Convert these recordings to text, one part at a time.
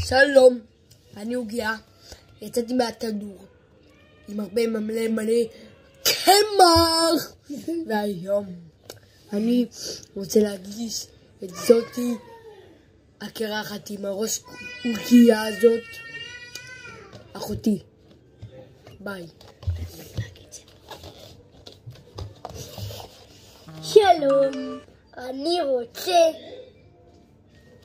שלום, אני עוגיה, יצאתי מהתנור עם הרבה מלא קמח, והיום אני רוצה להגיש את זאתי הקרחת עם הראש עוגיה הזאת, אחותי. ביי. שלום,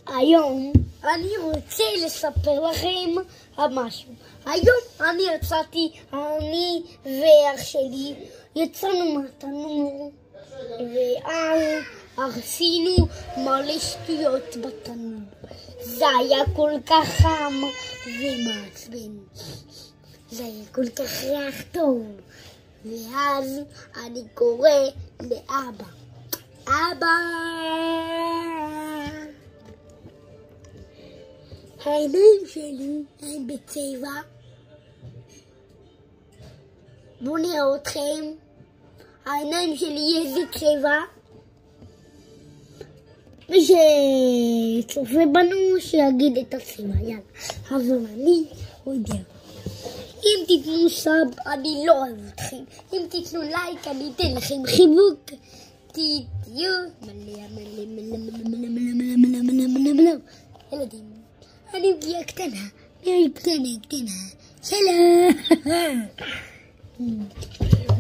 היום אני רוצה לספר לכם משהו. היום אני יצאתי, אני ואח שלי יצאנו מהתנור, ואז עשינו מלא שטויות בתנור. זה היה כל כך חם ומעצבן, זה היה כל כך ריח טוב. ואז אני קורא לאבא, אבא, העיניים שלי הם בצבע, בואו נראה אתכם, העיניים שלי איזה צבע, מי שצופה בנו שיגיד את הצבע, יאללה, אבל אני יודע. אם תיתנו סאב, אני לא אוהב אתכם. אם תיתנו לייק, אני אתן לכם חיבוק. תהיו מלא ילדים. אני עוגיה קטנה, קטנה. שלום.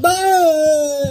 ביי.